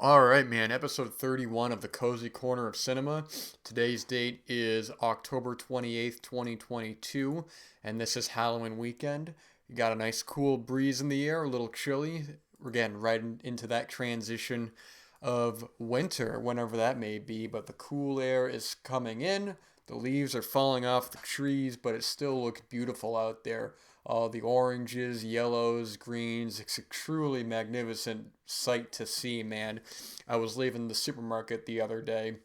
All right, man. Episode 31 of the Cozy Corner of Cinema. Today's date is October 28th, 2022, and this is Halloween weekend. You got a nice cool breeze in the air, a little chilly. We're getting right into that transition of winter, whenever that may be, but the cool air is coming in. The leaves are falling off the trees, but it still looks beautiful out there. All the oranges, yellows, greens. It's a truly magnificent sight to see, man. I was leaving the supermarket the other day,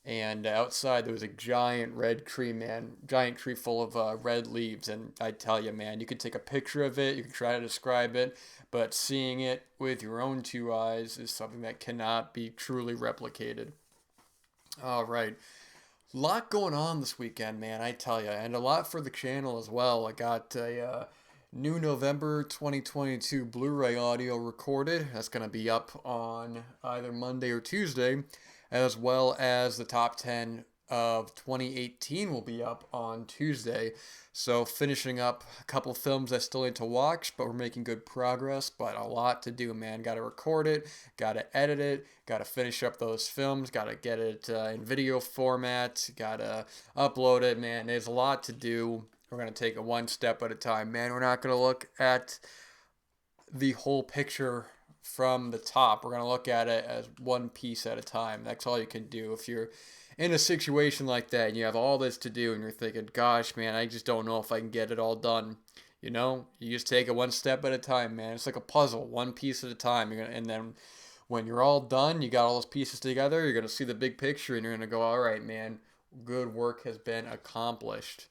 and outside there was a giant red tree, man. Giant tree full of red leaves, and I tell you, man, you could take a picture of it, you can try to describe it, but seeing it with your own two eyes is something that cannot be truly replicated. All right. Lot going on this weekend, man, I tell you, and a lot for the channel as well. I got a new November 2022 Blu-ray audio recorded. That's going to be up on either Monday or Tuesday, as well as the top 10 of 2018 will be up on Tuesday. So finishing up a couple films I still need to watch, but we're making good progress. But a lot to do, man. Got to record it, got to edit it, got to finish up those films, got to get it in video format, got to upload it, man. There's a lot to do. We're going to take it one step at a time, man. We're not going to look at the whole picture from the top. We're going to look at it as one piece at a time. That's all you can do. If you're in a situation like that and you have all this to do and you're thinking, gosh, man, I just don't know if I can get it all done. You just take it one step at a time, man. It's like a puzzle, one piece at a time. And then when you're all done, you got all those pieces together, you're going to see the big picture and you're going to go, all right, man, good work has been accomplished.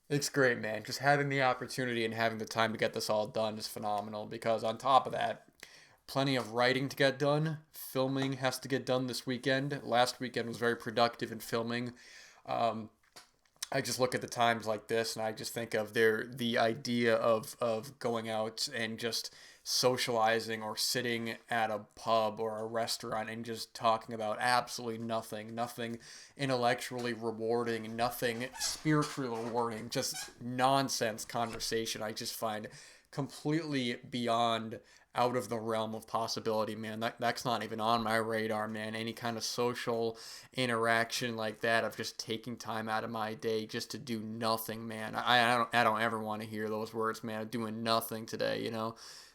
It's great, man. Just having the opportunity and having the time to get this all done is phenomenal because on top of that, plenty of writing to get done. Filming has to get done this weekend. Last weekend was very productive in filming. Um, I just look at the times like this and I just think of the idea of going out and just socializing or sitting at a pub or a restaurant and just talking about absolutely nothing, nothing intellectually rewarding, nothing spiritually rewarding, just nonsense conversation. I just find completely beyond out of the realm of possibility, man. That's not even on my radar, man. Any kind of social interaction like that of just taking time out of my day just to do nothing, man. I don't ever want to hear those words, man. I'm doing nothing today.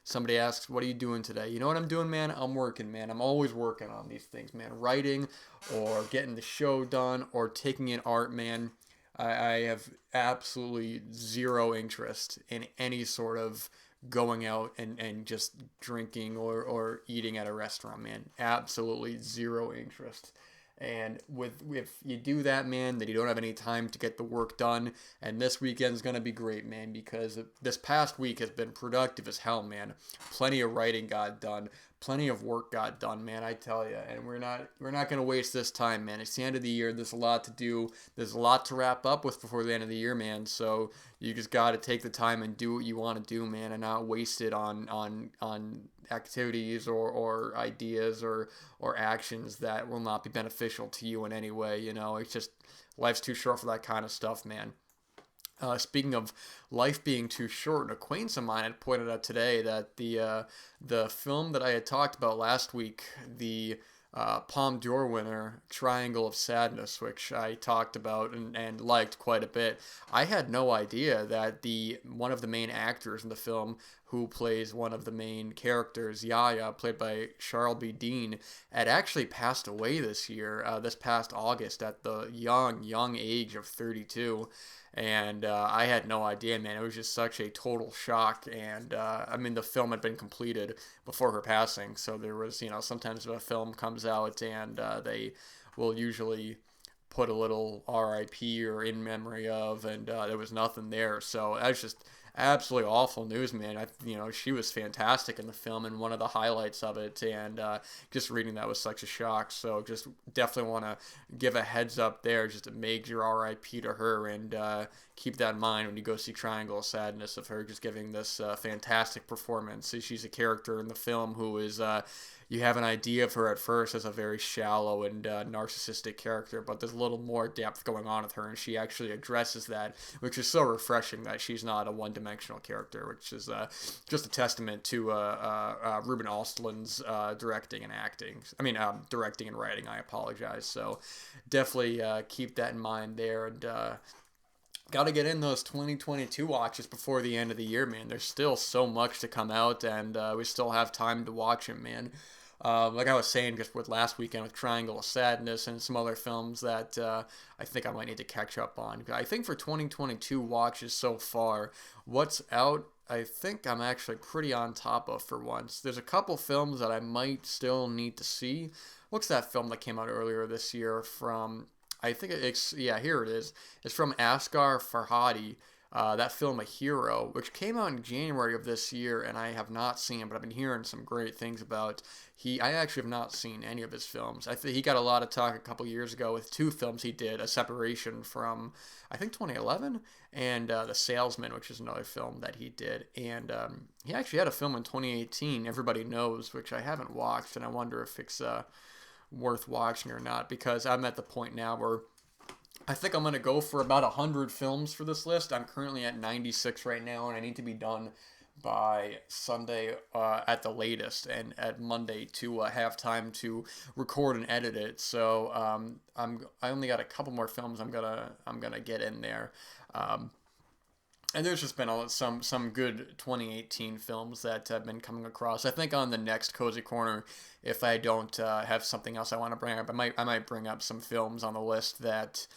Somebody asks, "What are you doing today?" You know what I'm doing, man? I'm working, man. I'm always working on these things, man. Writing or getting the show done or taking in art, man. I have absolutely zero interest in any sort of going out and just drinking or eating at a restaurant, man. Absolutely zero interest. And with if you do that, man, then you don't have any time to get the work done. And this weekend's gonna be great, man, because this past week has been productive as hell, man. Plenty of writing got done, plenty of work got done, man. I tell you, and we're not gonna waste this time, man. It's the end of the year. There's a lot to do. There's a lot to wrap up with before the end of the year, man. So you just got to take the time and do what you want to do, man, and not waste it on activities or ideas or actions that will not be beneficial to you in any way. It's just life's too short for that kind of stuff, man. Speaking of life being too short, an acquaintance of mine had pointed out today that the film that I had talked about last week, the Palme d'Or winner, Triangle of Sadness, which I talked about and liked quite a bit. I had no idea that the one of the main actors in the film, who plays one of the main characters, Yaya, played by Charlbi Dean, had actually passed away this year, this past August, at the young age of 32. And I had no idea, man. It was just such a total shock. And I mean, the film had been completed before her passing, so there was, sometimes a film comes out and they will usually put a little RIP or in memory of, and there was nothing there. So that was just absolutely awful news, man. She was fantastic in the film and one of the highlights of it, and just reading that was such a shock. So just definitely want to give a heads up there, just a major RIP to her, and keep that in mind when you go see Triangle of Sadness, of her just giving this fantastic performance. She's a character in the film who is you have an idea of her at first as a very shallow and narcissistic character, but there's a little more depth going on with her, and she actually addresses that, which is so refreshing that she's not a one-dimensional character, which is just a testament to Ruben Östlund's directing and acting. I mean, directing and writing. I apologize. So definitely keep that in mind there, and got to get in those 2022 watches before the end of the year, man. There's still so much to come out, and we still have time to watch them, man. Like I was saying just with last weekend with Triangle of Sadness and some other films that I think I might need to catch up on. I think for 2022 watches so far, what's out, I think I'm actually pretty on top of for once. There's a couple films that I might still need to see. What's that film that came out earlier this year from, I think it's, yeah, here it is. It's from Asghar Farhadi. That film, A Hero, which came out in January of this year, and I have not seen, but I've been hearing some great things about. I actually have not seen any of his films. I think he got a lot of talk a couple years ago with two films he did: A Separation from, I think 2011, and The Salesman, which is another film that he did. And he actually had a film in 2018, Everybody Knows, which I haven't watched, and I wonder if it's worth watching or not, because I'm at the point now where I think I'm going to go for about 100 films for this list. I'm currently at 96 right now, and I need to be done by Sunday at the latest, and at Monday to have time to record and edit it. So I only got a couple more films I'm gonna get in there. And there's just been some good 2018 films that have been coming across. I think on the next Cozy Corner, if I don't have something else I want to bring up, I might bring up some films on the list that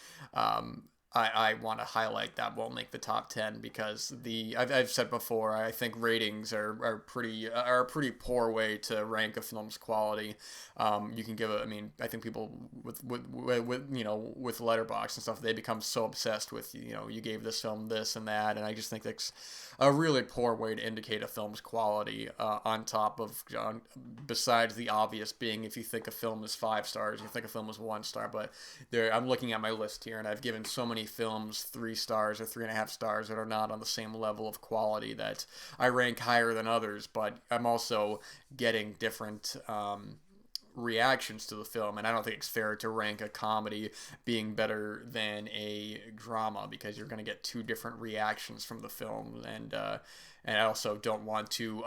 I want to highlight that won't make the top 10, because I've said before, I think ratings are a pretty poor way to rank a film's quality. You can give I think people with Letterboxd and stuff, they become so obsessed with, you gave this film this and that, and I just think that's a really poor way to indicate a film's quality, on top of, besides the obvious being, if you think a film is 5 stars, you think a film is 1 star, but I'm looking at my list here, and I've given so many films 3 stars or 3.5 stars that are not on the same level of quality that I rank higher than others, but I'm also getting different reactions to the film, and I don't think it's fair to rank a comedy being better than a drama, because you're going to get 2 different reactions from the film, and I also don't want to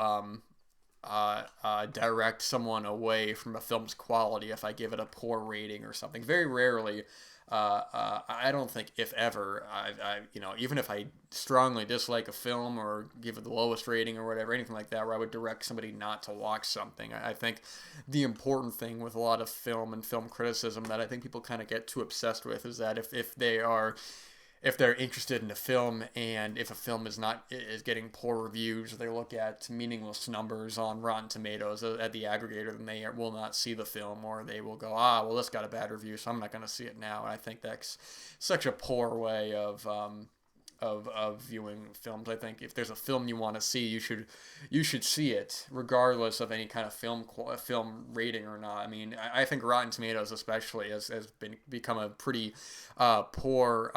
direct someone away from a film's quality if I give it a poor rating or something. Very rarely, I don't think, if ever, even if I strongly dislike a film or give it the lowest rating or whatever, anything like that, where I would direct somebody not to watch something. I think the important thing with a lot of film and film criticism that I think people kind of get too obsessed with is that if they're interested in a film, and if a film is getting poor reviews, or they look at meaningless numbers on Rotten Tomatoes at the aggregator, then they will not see the film, or they will go, well, this got a bad review, so I'm not going to see it now. And I think that's such a poor way of viewing films. I think if there's a film you want to see, you should see it regardless of any kind of film rating or not. I mean, I think Rotten Tomatoes especially has become a pretty poor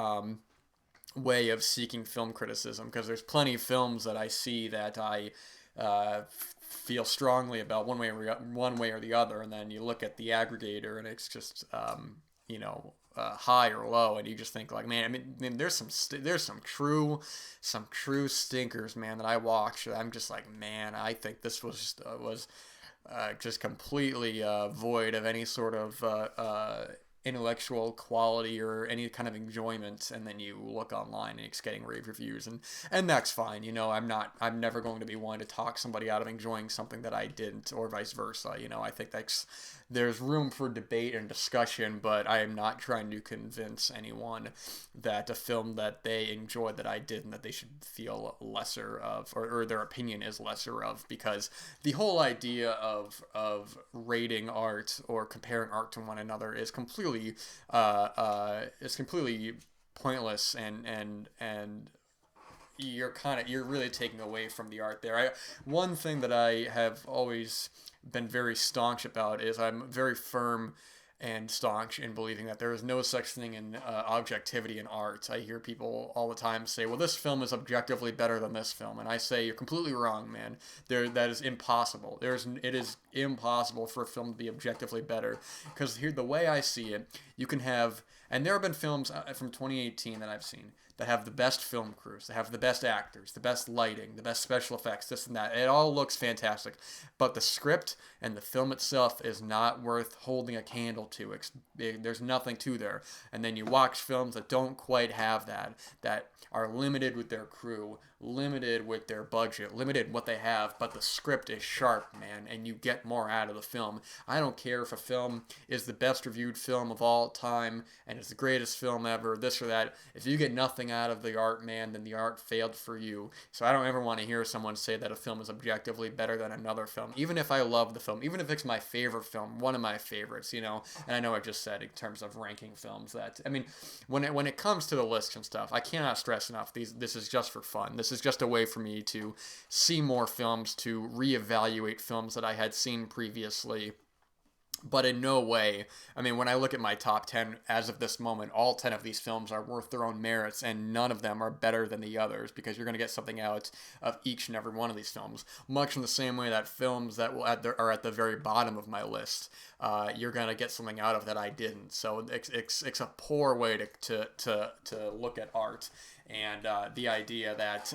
way of seeking film criticism, because there's plenty of films that I see that I feel strongly about one way or the other, and then you look at the aggregator and it's just high or low, and you just think like, man, I mean there's some true stinkers, man, that I watch. I'm just like, man, I think this was just completely void of any sort of intellectual quality or any kind of enjoyment, and then you look online and it's getting rave reviews, and that's fine. I'm never going to be one to talk somebody out of enjoying something that I didn't, or vice versa. I think there's room for debate and discussion, but I am not trying to convince anyone that a film that they enjoyed that I didn't, that they should feel lesser of, or their opinion is lesser of, because the whole idea of rating art or comparing art to one another is completely pointless, and you're really taking away from the art there. One thing that I have always been very staunch about is I'm very firm and staunch in believing that there is no such thing in objectivity in art. I hear people all the time say, well, this film is objectively better than this film. And I say, you're completely wrong, man. That is impossible. It is impossible for a film to be objectively better. Because here, the way I see it, you can have, and there have been films from 2018 that I've seen that have the best film crews, that have the best actors, the best lighting, the best special effects, this and that. It all looks fantastic. But the script and the film itself is not worth holding a candle to. There's nothing to there. And then you watch films that don't quite have that are limited with their crew, limited with their budget, limited what they have, but the script is sharp, man, and you get more out of the film. I don't care if a film is the best reviewed film of all time and it's the greatest film ever, this or that. If you get nothing out of the art, man, then the art failed for you. So I don't ever want to hear someone say that a film is objectively better than another film, even if I love the film, even if it's my favorite film, one of my favorites, you know. And I know I just said in terms of ranking films that, I mean, when it comes to the lists and stuff, I cannot stress enough, this is just for fun. This is just a way for me to see more films, to reevaluate films that I had seen previously. But in no way, I mean, when I look at my top 10 as of this moment, all 10 of these films are worth their own merits, and none of them are better than the others, because you're going to get something out of each and every one of these films. Much in the same way that films that are at the very bottom of my list, you're going to get something out of that I didn't. So it's a poor way to look at art. And the idea that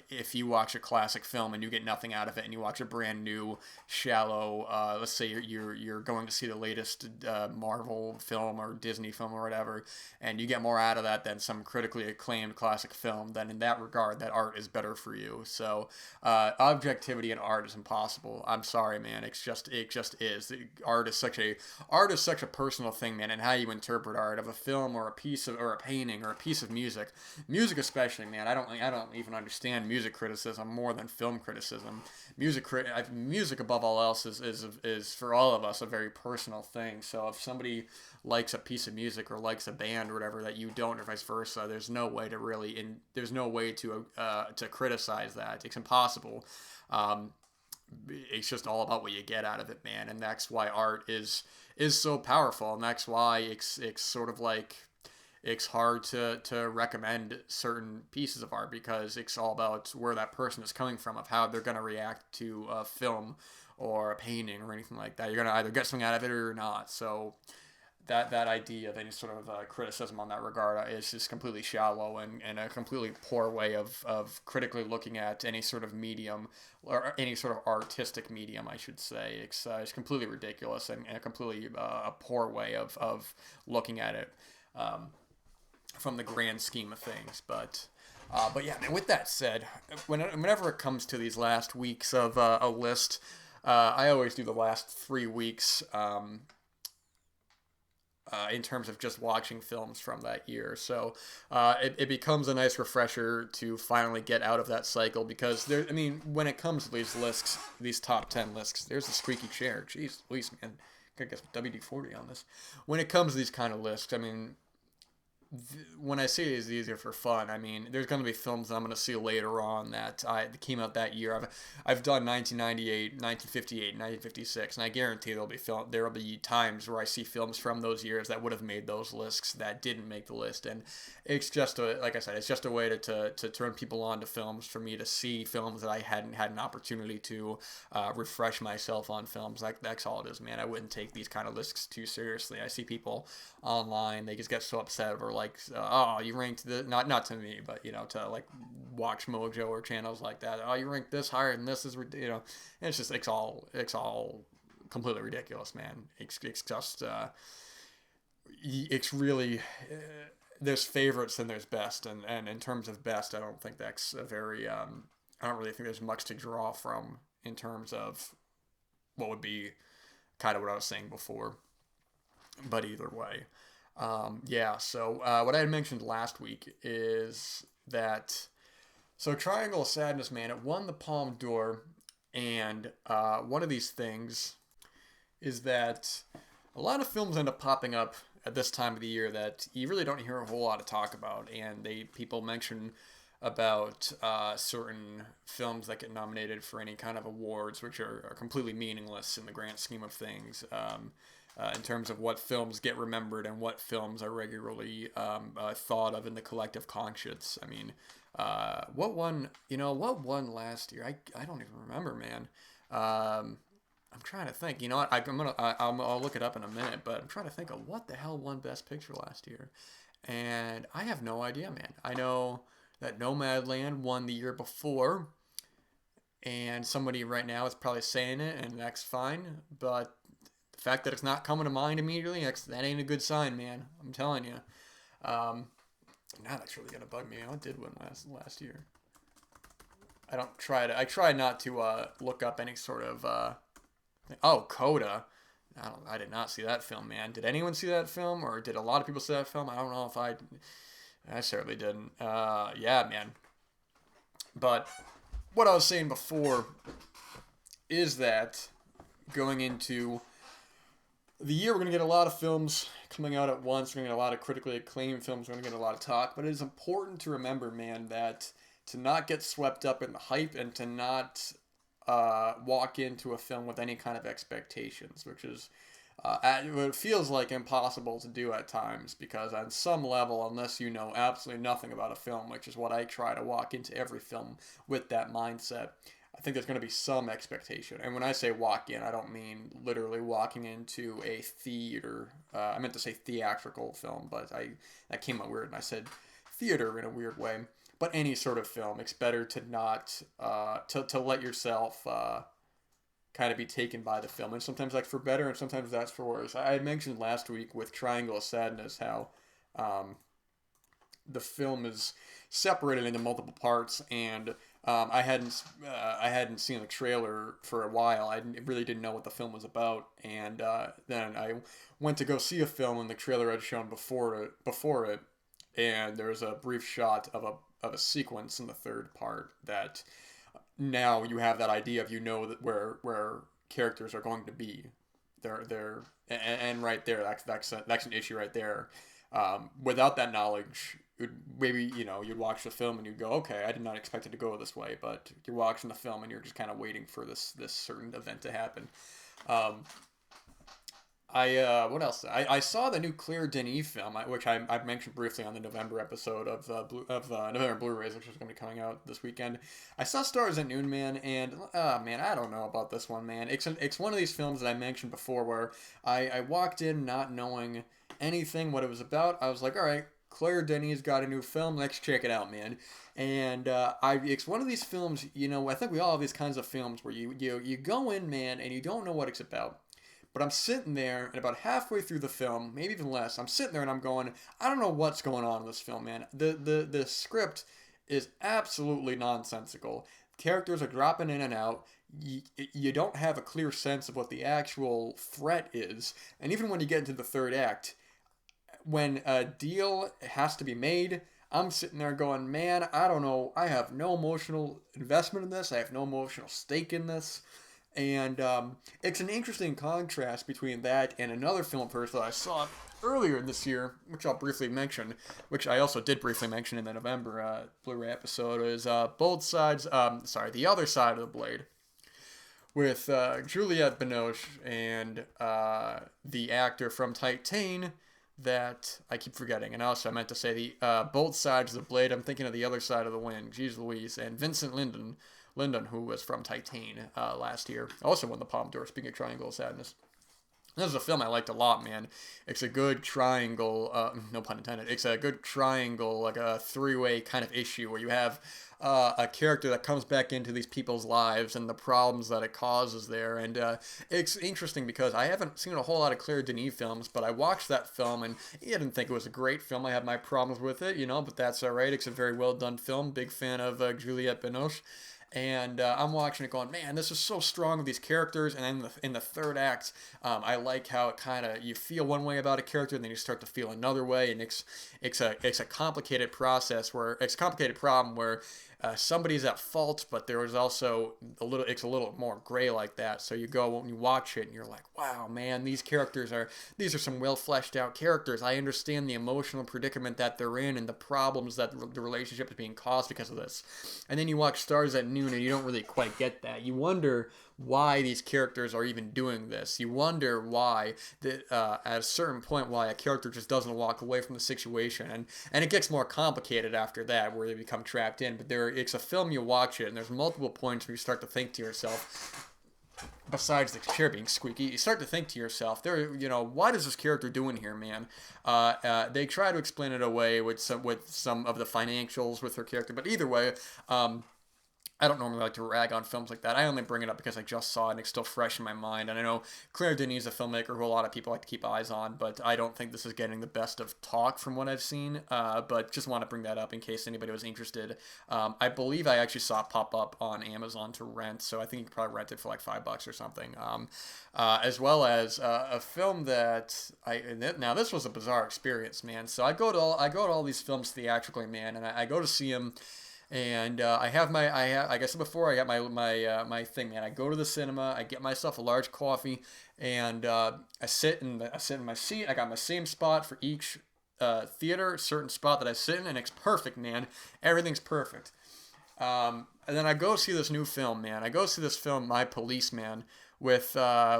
if you watch a classic film and you get nothing out of it, and you watch a brand new, shallow, let's say you're going to see the latest Marvel film or Disney film or whatever, and you get more out of that than some critically acclaimed classic film, then in that regard, that art is better for you. So objectivity in art is impossible. I'm sorry, man. It just is. Art is such a personal thing, man, and how you interpret art of a film or a painting or a piece of music. Music especially, man. I don't even understand music criticism more than film criticism. Music above all else is for all of us a very personal thing. So if somebody likes a piece of music or likes a band or whatever that you don't, or vice versa, there's no way to criticize that. It's impossible. It's just all about what you get out of it, man, and that's why art is so powerful, and that's why it's sort of like, it's hard to recommend certain pieces of art, because it's all about where that person is coming from, of how they're going to react to a film or a painting or anything like that. You're going to either get something out of it or not. So that idea of any sort of criticism on that regard is just completely shallow and a completely poor way of critically looking at any sort of medium, or any sort of artistic medium, I should say. It's completely ridiculous and a completely a poor way of looking at it. From the grand scheme of things, but yeah, man, with that said, whenever it comes to these last weeks of a list, I always do the last 3 weeks in terms of just watching films from that year. So it becomes a nice refresher to finally get out of that cycle, because when it comes to these lists, these top 10 lists, there's a squeaky chair. Jeez Louise, man, gotta get some WD-40 on this. When it comes to these kind of lists, I mean, when I say it's easier for fun, I mean, there's going to be films that I'm going to see later on that came out that year. I've done 1998, 1958, 1956, and I guarantee there will be times where I see films from those years that would have made those lists that didn't make the list. And it's just like I said, it's just a way to turn people on to films, for me to see films that I hadn't had an opportunity to refresh myself on films. That's all it is, man. I wouldn't take these kind of lists too seriously. I see people online, they just get so upset over, like, oh, you ranked not to me, but, you know, to like Watch Mojo or channels like that. Oh, you ranked this higher than this, is, you know, and it's all completely ridiculous, man. It's just it's really there's favorites and there's best, and in terms of best, I don't think that's a very I don't really think there's much to draw from in terms of what would be kind of what I was saying before. But either way. So what I had mentioned last week is that, so Triangle of Sadness, man, it won the Palme d'Or, and one of these things is that a lot of films end up popping up at this time of the year that you really don't hear a whole lot of talk about, and people mention about certain films that get nominated for any kind of awards, which are completely meaningless in the grand scheme of things. in terms of what films get remembered and what films are regularly thought of in the collective conscience. I mean, what won? What won last year? I don't even remember, man. I'm trying to think. You know what? I'll look it up in a minute, but I'm trying to think of what the hell won Best Picture last year, and I have no idea, man. I know that Nomadland won the year before, and somebody right now is probably saying it, and that's fine. But the fact that it's not coming to mind immediately, that ain't a good sign, man. I'm telling you. Now that's really gonna bug me. What did win last year? I try not to look up any sort of. Oh, Coda. I did not see that film, man. Did anyone see that film, or did a lot of people see that film? I don't know if I certainly didn't. Yeah, man. But what I was saying before is that going into the year, we're going to get a lot of films coming out at once. We're going to get a lot of critically acclaimed films. We're going to get a lot of talk. But it is important to remember, man, that to not get swept up in the hype and to not walk into a film with any kind of expectations, which is it feels like impossible to do at times, because on some level, unless you know absolutely nothing about a film, which is what I try to walk into every film with that mindset, I think there's going to be some expectation. And when I say walk in, I don't mean literally walking into a theater. I meant to say theatrical film, but that came out weird, and I said theater in a weird way. But any sort of film, it's better to not to let yourself kind of be taken by the film, and sometimes that's for better, and sometimes that's for worse. I had mentioned last week with Triangle of Sadness how the film is separated into multiple parts, and I hadn't seen the trailer for a while. I really didn't know what the film was about, and then I went to go see a film, and the trailer had shown before it, and there was a brief shot of a sequence in the third part that now you have that idea of that where characters are going to be. They're and right there that's an issue right there. Without that knowledge, maybe you'd watch the film and you'd go, okay, I did not expect it to go this way, but you're watching the film and you're just kind of waiting for this certain event to happen. What else? I saw the new Claire Denis film, which I mentioned briefly on the November episode of November Blu-rays, which is going to be coming out this weekend. I saw Stars at Noon, man, and man, I don't know about this one, man. It's one of these films that I mentioned before where I walked in not knowing anything what it was about. I was like, all right, Claire Denis got a new film, let's check it out, man. And it's one of these films, I think we all have these kinds of films where you go in, man, and you don't know what it's about. But I'm sitting there, and about halfway through the film, maybe even less, I'm sitting there and I'm going, I don't know what's going on in this film, man. The script is absolutely nonsensical. Characters are dropping in and out. You don't have a clear sense of what the actual threat is. And even when you get into the third act, when a deal has to be made, I'm sitting there going, man, I don't know. I have no emotional investment in this. I have no emotional stake in this. And it's an interesting contrast between that and another film first that I saw earlier this year, which I'll briefly mention, which I also did briefly mention in the November Blu-ray episode, is The Other Side of the Blade, with Juliette Binoche and the actor from Titan that I keep forgetting. And also I meant to say the Both Sides of the Blade. I'm thinking of The Other Side of the Wind. Jeez Louise. And Vincent Lindon, who was from Titan last year, also won the Palme d'Or, speaking of Triangle of Sadness. This is a film I liked a lot, man. It's a good triangle, no pun intended, it's a good triangle, like a three-way kind of issue where you have a character that comes back into these people's lives and the problems that it causes there. And it's interesting because I haven't seen a whole lot of Claire Denis films, but I watched that film and I didn't think it was a great film. I had my problems with it, but that's all right. It's a very well done film. Big fan of Juliette Binoche. And I'm watching it going, man, this is so strong with these characters. And then in the third act, I like how it kind of, you feel one way about a character and then you start to feel another way. And it's a complicated process it's a complicated problem where somebody's at fault, but there is also it's a little more gray like that. So you go and you watch it and you're like, wow, man, these are some well fleshed out characters. I understand the emotional predicament that they're in and the problems that the relationship is being caused because of this. And then you watch Stars at Noon and you don't really quite get that. You wonder why these characters are even doing this. You wonder why that at a certain point why a character just doesn't walk away from the situation, and it gets more complicated after that where they become trapped in. But it's a film, you watch it, and there's multiple points where you start to think to yourself, besides the chair being squeaky, you start to think to yourself, what is this character doing here, man? They try to explain it away with some of the financials with her character, but either way, I don't normally like to rag on films like that. I only bring it up because I just saw it and it's still fresh in my mind. And I know Claire Denis is a filmmaker who a lot of people like to keep eyes on, but I don't think this is getting the best of talk from what I've seen. But just want to bring that up in case anybody was interested. I believe I actually saw it pop up on Amazon to rent, so I think you could probably rent it for like $5 or something. As well as a film that now this was a bizarre experience, man. So I go to all these films theatrically, man, and I go to see them. And like I said before, I got my thing, man. I go to the cinema, I get myself a large coffee, and I sit in my seat. I got my same spot for each theater, certain spot that I sit in, and it's perfect, man. Everything's perfect. And then I go see this new film, man. I go see this film, My Policeman, with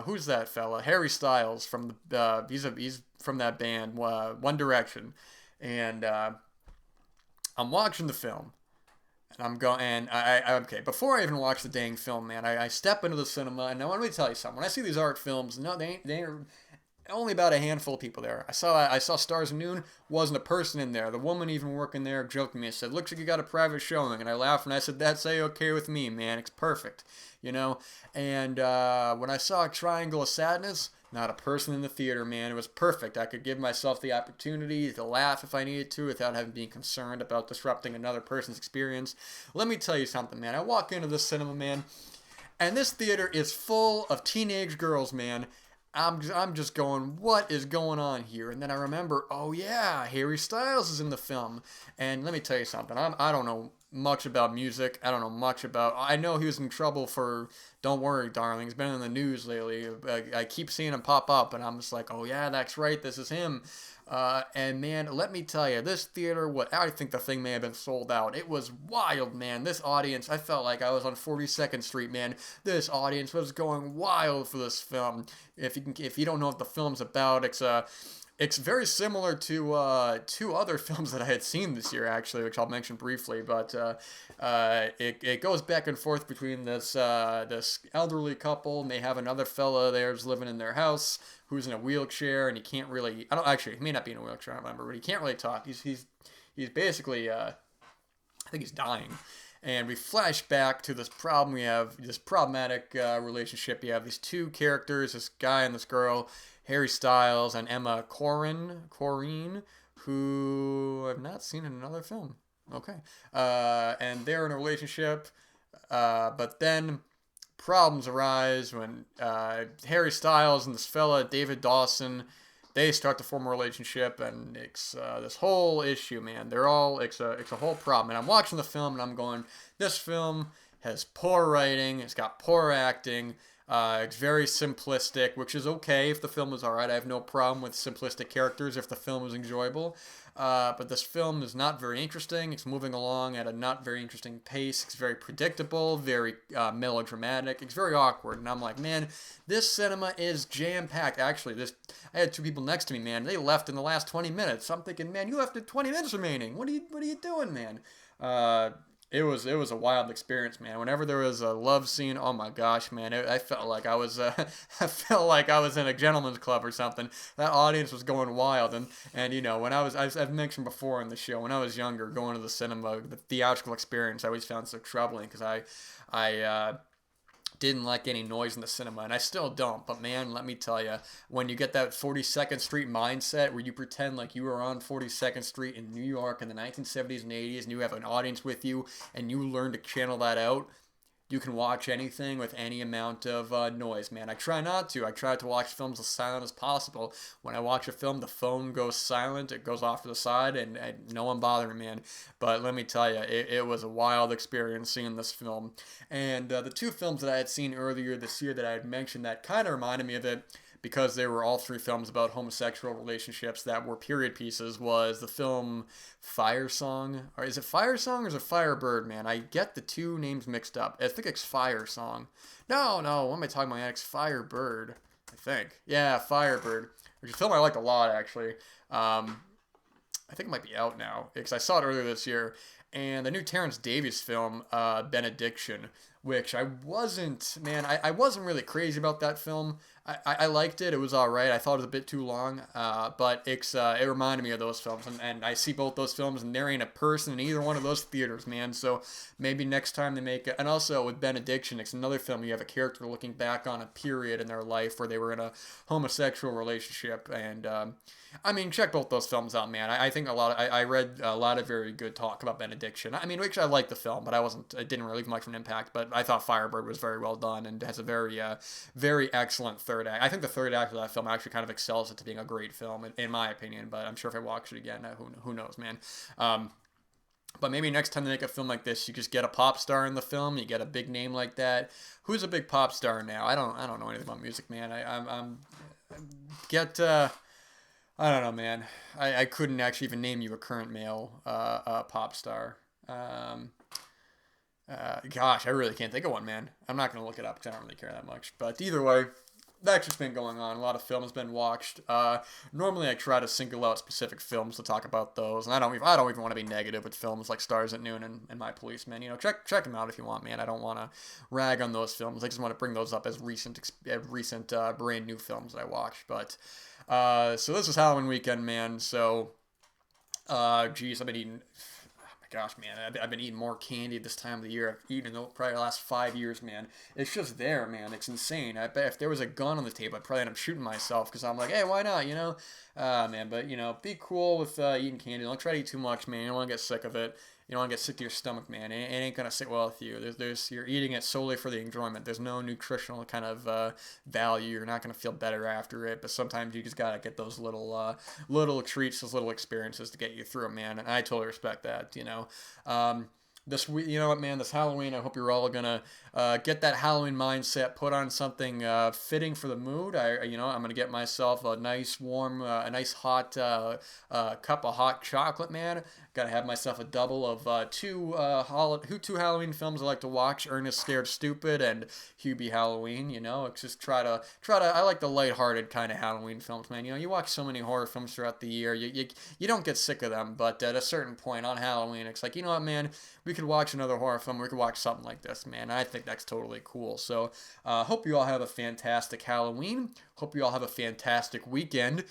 who's that fella? Harry Styles from the he's from that band, One Direction, and I'm watching the film. And I'm going, and okay, before I even watch the dang film, man, I step into the cinema, and now let me tell you something. When I see these art films, no, they ain't only about a handful of people there. I saw Stars of Noon, wasn't a person in there. The woman even working there joked at me and said, "Looks like you got a private showing," and I laughed, and I said, "That's A-okay with me, man. It's perfect," you know. And when I saw Triangle of Sadness, not a person in the theater, man. It was perfect. I could give myself the opportunity to laugh if I needed to without having being concerned about disrupting another person's experience. Let me tell you something, man. I walk into this cinema, man, and this theater is full of teenage girls, man. I'm just going, what is going on here? And then I remember, oh yeah, Harry Styles is in the film. And let me tell you something. I don't know much about music. I don't know much about. I know he was in trouble for "Don't Worry, Darling." He's been in the news lately. I keep seeing him pop up, and I'm just like, oh yeah, that's right, this is him. And man, let me tell you, this theater, I think the thing may have been sold out. It was wild, man. This audience, I felt like I was on 42nd Street, man. This audience was going wild for this film. If you don't know what the film's about, it's very similar to two other films that I had seen this year, actually, which I'll mention briefly. But it goes back and forth between this elderly couple, and they have another fella there's living in their house who's in a wheelchair, and he can't really. I don't actually. He may not be in a wheelchair. I don't remember, but he can't really talk. He's basically. I think he's dying. And we flash back to this problem we have, this problematic relationship. You have these two characters, this guy and this girl, Harry Styles and Emma Corrine, who I've not seen in another film. Okay. And they're in a relationship, but then problems arise when Harry Styles and this fella, David Dawson, they start to form a relationship, and it's this whole issue, man. It's a whole problem. And I'm watching the film, and I'm going, this film has poor writing, it's got poor acting, it's very simplistic, which is okay if the film is alright. I have no problem with simplistic characters if the film is enjoyable. But this film is not very interesting. It's moving along at a not very interesting pace. It's very predictable, very melodramatic. It's very awkward. And I'm like, man, this cinema is jam-packed. Actually, I had two people next to me, man. They left in the last 20 minutes. I'm thinking, man, you left with 20 minutes remaining. What are you doing, man? It was a wild experience, man. Whenever there was a love scene, oh my gosh, man, I felt like I was I felt like I was in a gentleman's club or something. That audience was going wild, and you know, when I've mentioned before in the show, when I was younger, going to the cinema, the theatrical experience, I always found so troubling because I didn't like any noise in the cinema, and I still don't. But man, let me tell you, when you get that 42nd Street mindset where you pretend like you were on 42nd Street in New York in the 1970s and 80s, and you have an audience with you, and you learn to channel that out, you can watch anything with any amount of noise, man. I try not to. I try to watch films as silent as possible. When I watch a film, the phone goes silent. It goes off to the side, and no one bothering me, man. But let me tell you, it was a wild experience seeing this film. And the two films that I had seen earlier this year that I had mentioned that kind of reminded me of it, because they were all three films about homosexual relationships that were period pieces, was the film Fire Song. Or is it Fire Song or is it Firebird, man? I get the two names mixed up. I think it's Fire Song. No, what am I talking about? It's Firebird, I think. Yeah, Firebird. Which is a film I liked a lot, actually. I think it might be out now because I saw it earlier this year. And the new Terrence Davies film, Benediction, which I wasn't, man, I wasn't really crazy about that film. I liked it. It was all right. I thought it was a bit too long, but it reminded me of those films. And I see both those films, and there ain't a person in either one of those theaters, man. So maybe next time they make it. And also with Benediction, it's another film you have a character looking back on a period in their life where they were in a homosexual relationship. And I mean, check both those films out, man. I think I read a lot of very good talk about Benediction. I mean, actually, I liked the film, but it didn't really leave much of an impact. But I thought Firebird was very well done and has a very, very excellent third act. I think the third act of that film actually kind of excels it to being a great film, in my opinion. But I'm sure if I watch it again, who knows, man. But maybe next time they make a film like this, you just get a pop star in the film. You get a big name like that. Who's a big pop star now? I don't know anything about music, man. I don't know, man. I couldn't actually even name you a current male pop star. Gosh, I really can't think of one, man. I'm not going to look it up because I don't really care that much. But either way, that's just been going on. A lot of films been watched. Normally, I try to single out specific films to talk about those, and I don't even want to be negative with films like Stars at Noon and My Policeman. You know, check them out if you want, man. I don't want to rag on those films. I just want to bring those up as recent brand new films that I watched. But so this is Halloween weekend, man. So, geez, I've been eating. Gosh, man, I've been eating more candy this time of the year. I've eaten it probably the last 5 years, man. It's just there, man. It's insane. I bet if there was a gun on the table, I'd probably end up shooting myself because I'm like, hey, why not, you know? Man, but, you know, be cool with eating candy. Don't try to eat too much, man. You don't want to get sick of it. You don't want to get sick to your stomach, man. It ain't going to sit well with you. You're eating it solely for the enjoyment. There's no nutritional kind of value. You're not going to feel better after it, but sometimes you just got to get those little treats, those little experiences to get you through it, man. And I totally respect that, you know. This week, you know what, man, this Halloween, I hope you're all gonna get that Halloween mindset, put on something fitting for the mood. I'm gonna get myself a nice warm, a nice hot cup of hot chocolate, man. Gotta have myself a double of two Halloween films I like to watch: Ernest Scared Stupid and Hubie Halloween. You know, it's just try to. I like the lighthearted kind of Halloween films, man. You know, you watch so many horror films throughout the year, you don't get sick of them, but at a certain point on Halloween, it's like, you know what, man, we could watch another horror film. We could watch something like this, man. I think that's totally cool. So, hope you all have a fantastic Halloween. Hope you all have a fantastic weekend.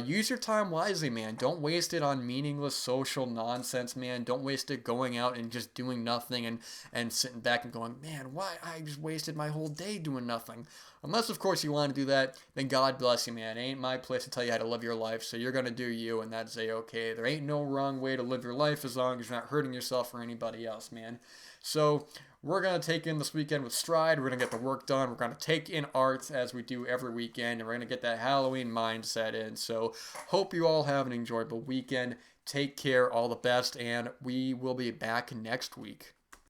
Use your time wisely, man. Don't waste it on meaningless social nonsense, man. Don't waste it going out and just doing nothing and sitting back and going, man, why? I just wasted my whole day doing nothing. Unless, of course, you want to do that, then God bless you, man. It ain't my place to tell you how to live your life, so you're going to do you, and that's A-okay. There ain't no wrong way to live your life as long as you're not hurting yourself or anybody else, man. So, we're going to take in this weekend with stride. We're going to get the work done. We're going to take in art as we do every weekend, and we're going to get that Halloween mindset in. So, hope you all have an enjoyable weekend. Take care, all the best, and we will be back next week.